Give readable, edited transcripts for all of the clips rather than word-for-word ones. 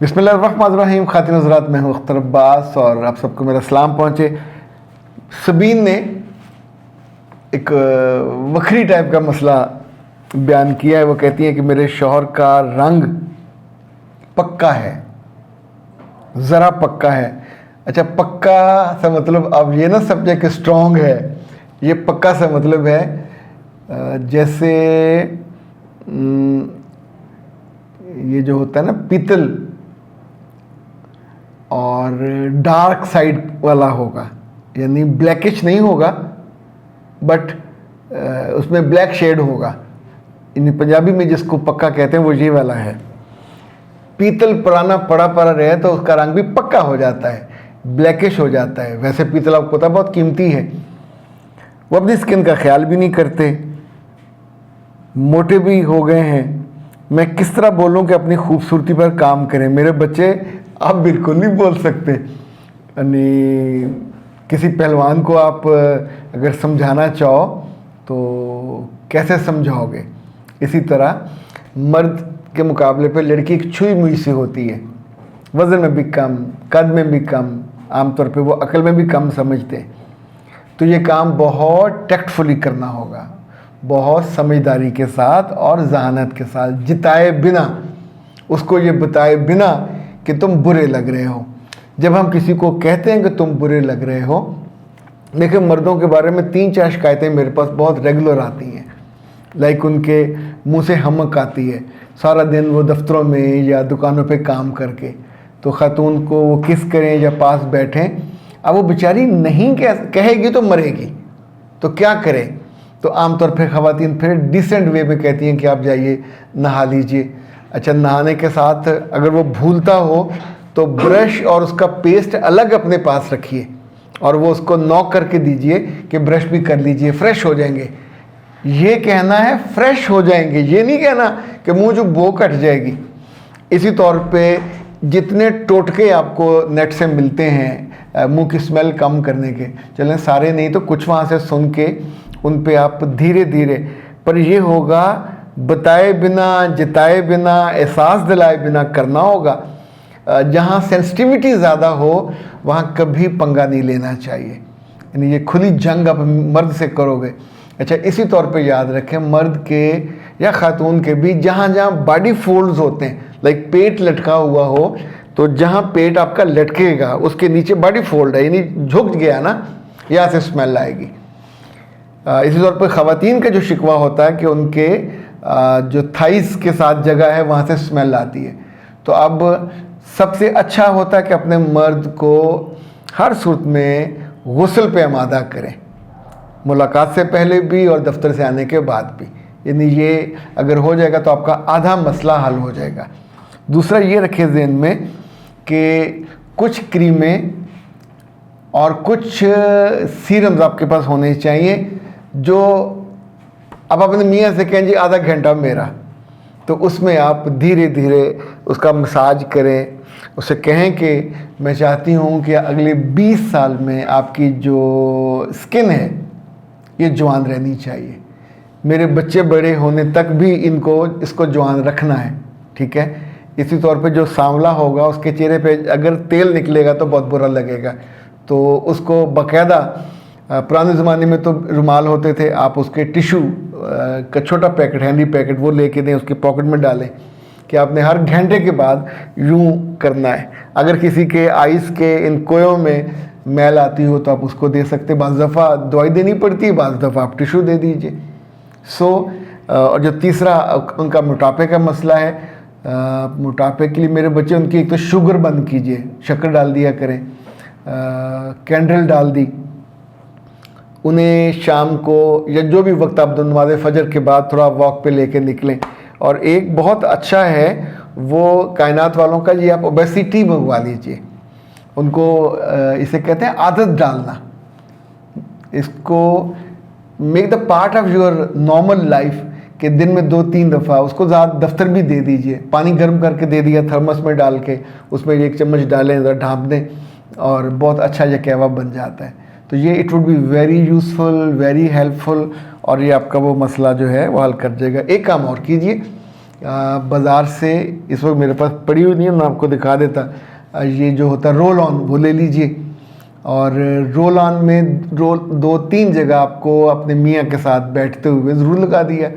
बिस्मिल्लाहिर्रहमानिर्रहीम। खातिन हज़रात, मैं हूँ अख्तर अब्बास और आप सबको मेरा सलाम पहुँचे। सबीन ने एक वक्री टाइप का मसला बयान किया है। वो कहती हैं कि मेरे शौहर का रंग पक्का है, ज़रा पक्का है। अच्छा, पक्का सा मतलब अब ये ना समझे कि स्ट्रॉन्ग है। ये पक्का सा मतलब है जैसे ये जो होता है ना पीतल, और डार्क साइड वाला होगा, यानी ब्लैकिश नहीं होगा बट उसमें ब्लैक शेड होगा। इन पंजाबी में जिसको पक्का कहते हैं वो ये वाला है। पीतल पुराना पड़ा पड़ा रहे तो उसका रंग भी पक्का हो जाता है, ब्लैकिश हो जाता है। वैसे पीतल आपको पता बहुत कीमती है। वो अपनी स्किन का ख्याल भी नहीं करते, मोटे भी हो गए हैं। मैं किस तरह बोलूं कि अपनी खूबसूरती पर काम करें। मेरे बच्चे आप बिल्कुल नहीं बोल सकते। यानी किसी पहलवान को आप अगर समझाना चाहो तो कैसे समझाओगे। इसी तरह मर्द के मुकाबले पे लड़की एक छुई मुई सी होती है, वज़न में भी कम, कद में भी कम, आमतौर पे वो अक्ल में भी कम समझते हैं। तो ये काम बहुत टैक्टफुली करना होगा, बहुत समझदारी के साथ और जहानत के साथ, जिताए बिना, उसको ये बताए बिना कि तुम बुरे लग रहे हो। जब हम किसी को कहते हैं कि तुम बुरे लग रहे हो, देखिए मर्दों के बारे में 3-4 शिकायतें मेरे पास बहुत रेगुलर आती हैं। लाइक उनके मुंह से हमक आती है, सारा दिन वो दफ्तरों में या दुकानों पे काम करके, तो ख़ातून को वो किस करें या पास बैठें। अब वो बेचारी नहीं कहेगी तो मरेगी, तो क्या करें। तो आमतौर पर ख़वातीन फिर डिसेंट वे में कहती हैं कि आप जाइए नहा लीजिए। अच्छा, नहाने के साथ अगर वो भूलता हो तो ब्रश और उसका पेस्ट अलग अपने पास रखिए और वो उसको नॉक करके दीजिए कि ब्रश भी कर लीजिए, फ्रेश हो जाएंगे। ये कहना है फ्रेश हो जाएंगे, ये नहीं कहना कि मुंह जो बो कट जाएगी। इसी तौर पे जितने टोटके आपको नेट से मिलते हैं मुंह की स्मेल कम करने के, चलें सारे नहीं तो कुछ वहाँ से सुन के उन पे आप धीरे धीरे, पर ये होगा बताए बिना, जिताए बिना, एहसास दिलाए बिना करना होगा। जहाँ सेंसिटिविटी ज़्यादा हो वहाँ कभी पंगा नहीं लेना चाहिए, यानी ये खुली जंग आप मर्द से करोगे। अच्छा, इसी तौर पे याद रखें मर्द के या ख़ातून के भी जहाँ जहाँ बॉडी फोल्ड्स होते हैं, लाइक पेट लटका हुआ हो, तो जहाँ पेट आपका लटकेगा उसके नीचे बॉडी फोल्ड है, यानी झुक गया ना, यहाँ से स्मेल आएगी। इसी तौर पर ख़वातीन का जो शिकवा होता है कि उनके जो थाइस के साथ जगह है वहाँ से स्मेल आती है। तो अब सबसे अच्छा होता है कि अपने मर्द को हर सूरत में गुस्ल पे आमादा करें, मुलाकात से पहले भी और दफ्तर से आने के बाद भी। यानी ये अगर हो जाएगा तो आपका आधा मसला हल हो जाएगा। दूसरा ये रखें ज़हन में कि कुछ क्रीमें और कुछ सीरम्स आपके पास होने चाहिए जो अब अपने मियाँ से कहें जी आधा घंटा मेरा, तो उसमें आप धीरे धीरे उसका मसाज करें। उसे कहें कि मैं चाहती हूँ कि अगले 20 साल में आपकी जो स्किन है ये जवान रहनी चाहिए। मेरे बच्चे बड़े होने तक भी इसको जवान रखना है, ठीक है। इसी तौर पे जो सांवला होगा उसके चेहरे पे अगर तेल निकलेगा तो बहुत बुरा लगेगा, तो उसको बाकायदा, पुराने ज़माने में तो रुमाल होते थे, आप उसके टिशू का छोटा पैकेट, हैंडी पैकेट, वो लेके दें, उसके पॉकेट में डालें कि आपने हर घंटे के बाद यूँ करना है। अगर किसी के आइस के इन कोयों में मैल आती हो तो आप उसको दे सकते। बाज़ दफ़ा दवाई देनी पड़ती है, बाज़ दफ़ा आप टिशू दे दीजिए। और जो तीसरा उनका मोटापे का मसला है, मोटापे के लिए मेरे बच्चे, उनकी एक तो शुगर बंद कीजिए, शक्कर डाल दिया करें, कैंडल डाल दी। उन्हें शाम को या जो भी वक्त आप नमाज़ फ़जर के बाद थोड़ा वॉक पे लेके निकलें। और एक बहुत अच्छा है वो कायनात वालों का, ये आप ओबेसिटी मंगवा लीजिए। उनको इसे कहते हैं आदत डालना। इसको make the part of your normal life कि दिन में 2-3 दफ़ा उसको ज़्यादा दफ्तर भी दे दीजिए। पानी गर्म करके दे दिया थर्मस में डाल के, उसमें 1 चम्मच डालें, ज़रा ढाँप दें और बहुत अच्छा यह कहवा बन जाता है। तो ये it would be very useful, very helpful, और ये आपका वो मसला जो है वो हल कर देगा। एक काम और कीजिए बाज़ार से इस वक्त मेरे पास पड़ी हुई नहीं है, मैं आपको दिखा देता। ये जो होता है रोल ऑन, वो ले लीजिए। और रोल ऑन में 2-3 जगह आपको अपने मियाँ के साथ बैठते हुए ज़रूर लगा दिया।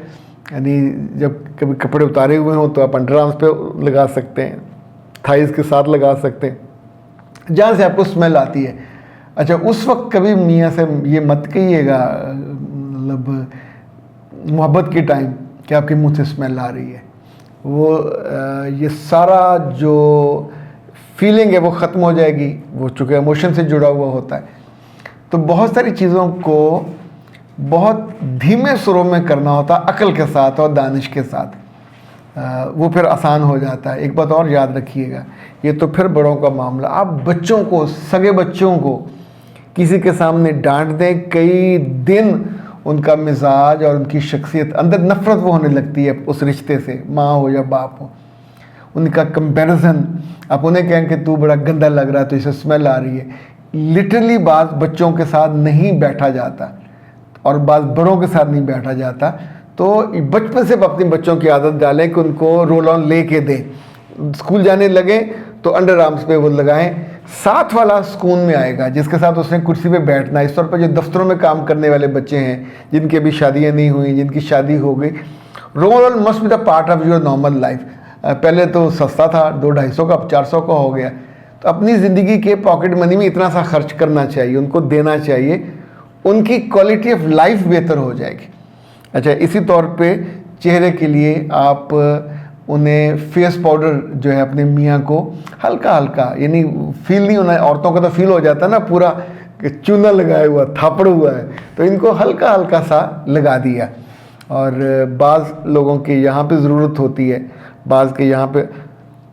यानी जब कभी कपड़े उतारे हुए हों तो आप अंडर आर्म्स पे लगा सकते हैं, थाइज़ के साथ लगा सकते हैं, जहाँ से आपको स्मेल आती है। अच्छा, उस वक्त कभी मियाँ से ये मत कहिएगा, मतलब मोहब्बत के टाइम, कि आपके मुंह से स्मेल आ रही है। वो ये सारा जो फीलिंग है वो ख़त्म हो जाएगी, वो चूँकि इमोशन से जुड़ा हुआ होता है। तो बहुत सारी चीज़ों को बहुत धीमे सुरों में करना होता है, अक्ल के साथ और दानिश के साथ, वो फिर आसान हो जाता है। एक बात और याद रखिएगा, ये तो फिर बड़ों का मामला। आप बच्चों को, सगे बच्चों को किसी के सामने डांट दें, कई दिन उनका मिजाज और उनकी शख्सियत, अंदर नफ़रत वो होने लगती है उस रिश्ते से, माँ हो या बाप हो। उनका कंपैरिजन, आप उन्हें कहें कि तू बड़ा गंदा लग रहा है, तो इसे स्मेल आ रही है। लिटरली बात बच्चों के साथ नहीं बैठा जाता और बात बड़ों के साथ नहीं बैठा जाता। तो बचपन से अपने बच्चों की आदत डालें कि उनको रोल ऑन ले के दें। स्कूल जाने लगे तो अंडर आर्म्स पे वो लगाएं, साथ वाला सुकून में आएगा जिसके साथ उसने कुर्सी पे बैठना है। इस तौर पर जो दफ्तरों में काम करने वाले बच्चे हैं, जिनकी अभी शादियाँ नहीं हुई, जिनकी शादी हो गई, roll on must be the part of your normal life. पहले तो सस्ता था, 200-250 का, अब 400 का हो गया। तो अपनी ज़िंदगी के पॉकेट मनी में इतना सा खर्च करना चाहिए, उनको देना चाहिए, उनकी क्वालिटी ऑफ लाइफ बेहतर हो जाएगी। अच्छा, इसी तौर पे चेहरे के लिए आप उन्हें फेस पाउडर जो है अपने मियाँ को हल्का हल्का, यानी फील नहीं होना है, औरतों का तो फील हो जाता है ना पूरा कि चूना लगाया हुआ, थापड़ हुआ है, तो इनको हल्का हल्का सा लगा दिया। और बाज़ लोगों के यहाँ पे ज़रूरत होती है, बाज़ के यहाँ पे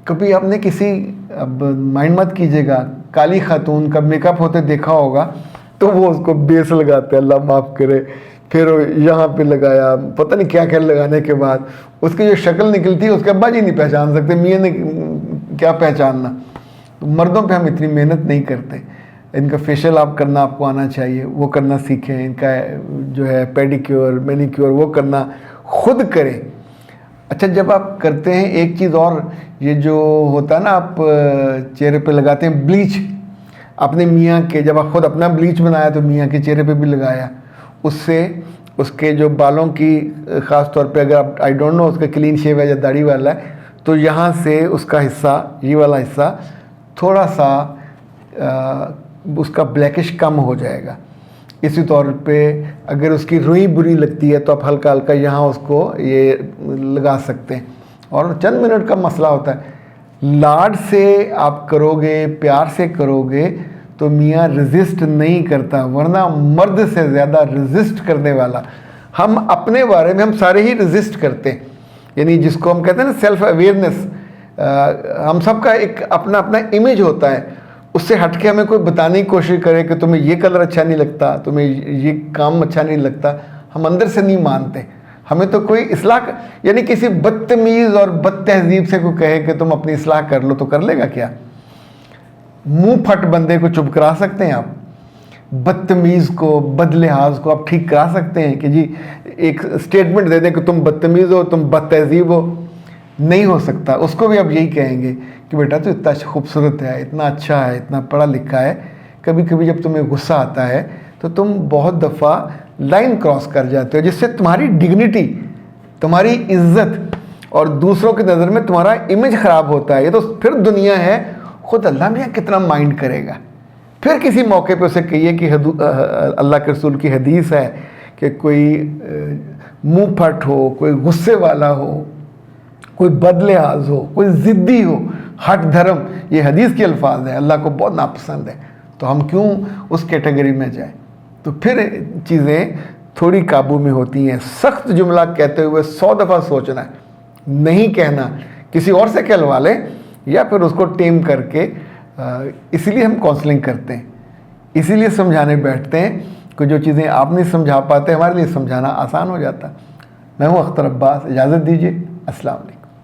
कभी आपने किसी, अब माइंड मत कीजिएगा, काली खातून का मेकअप होते देखा होगा तो वो उसको बेस लगाते हैं, अल्लाह माफ़ करे, फिर यहाँ पे लगाया, पता नहीं क्या क्या लगाने के बाद उसकी जो शक्ल निकलती है उसके बाद ही नहीं पहचान सकते, मियाँ ने क्या पहचानना। तो मर्दों पे हम इतनी मेहनत नहीं करते। इनका फेशियल आप करना आपको आना चाहिए, वो करना सीखें। इनका जो है पेडिक्योर, मैनिक्योर, वो करना खुद करें। अच्छा, जब आप करते हैं एक चीज़ और, ये जो होता है ना, आप चेहरे पे लगाते हैं ब्लीच, अपने मियाँ के, जब आप खुद अपना ब्लीच बनाया तो मियाँ के चेहरे पे भी लगाया, उससे उसके जो बालों की, ख़ास तौर पे अगर आप, आई डोंट नो उसका क्लीन शेव है या दाढ़ी वाला है, तो यहाँ से उसका हिस्सा, ये वाला हिस्सा थोड़ा सा उसका ब्लैकिश कम हो जाएगा। इसी तौर पे अगर उसकी रुई बुरी लगती है तो आप हल्का हल्का यहाँ उसको ये लगा सकते हैं, और चंद मिनट का मसला होता है। लाड से आप करोगे, प्यार से करोगे तो मियाँ रेजिस्ट नहीं करता, वरना मर्द से ज़्यादा रेजिस्ट करने वाला, हम अपने बारे में हम सारे ही रेजिस्ट करते हैं। यानी जिसको हम कहते हैं ना सेल्फ अवेयरनेस, हम सबका एक अपना अपना इमेज होता है, उससे हट के हमें कोई बताने की कोशिश करे कि तुम्हें ये कलर अच्छा नहीं लगता, तुम्हें ये काम अच्छा नहीं लगता, हम अंदर से नहीं मानते। हमें तो कोई इस्लाह, यानी किसी बदतमीज़ और बदतहजीब से कोई कहे कि तुम अपनी इस्लाह कर लो, तो कर लेगा क्या? मुंह फट बंदे को चुप करा सकते हैं आप? बदतमीज़ को, बदलिहाज को आप ठीक करा सकते हैं कि जी एक स्टेटमेंट दे दें कि तुम बदतमीज़ हो, तुम बदतहजीब हो? नहीं हो सकता। उसको भी आप यही कहेंगे कि बेटा तो इतना खूबसूरत है, इतना अच्छा है, इतना पढ़ा लिखा है, कभी कभी जब तुम्हें गुस्सा आता है तो तुम बहुत दफ़ा लाइन क्रॉस कर जाते हो, जिससे तुम्हारी डिग्निटी, तुम्हारी इज्जत और दूसरों की नज़र में तुम्हारा इमेज ख़राब होता है। ये तो फिर दुनिया है, खुद अल्लाह मियाँ कितना माइंड करेगा। फिर किसी मौके पे उसे कहिए कि अल्लाह के रसूल की हदीस है कि कोई मुंह फट हो, कोई गुस्से वाला हो, कोई बदलिहाज हो, कोई ज़िद्दी हो, हट धर्म, ये हदीस के अल्फाज हैं, अल्लाह को बहुत नापसंद है, तो हम क्यों उस कैटेगरी में जाएं? तो फिर चीज़ें थोड़ी काबू में होती हैं। सख्त जुमला कहते हुए 100 दफ़ा सोचना है, नहीं कहना, किसी और से कहलवा लें या फिर उसको टेम करके। इसीलिए हम काउंसलिंग करते हैं, इसीलिए समझाने बैठते हैं कि जो चीज़ें आप नहीं समझा पाते, हमारे लिए समझाना आसान हो जाता। मैं हूँ अख्तर अब्बास, इजाज़त दीजिए, अस्सलाम वालेकुम।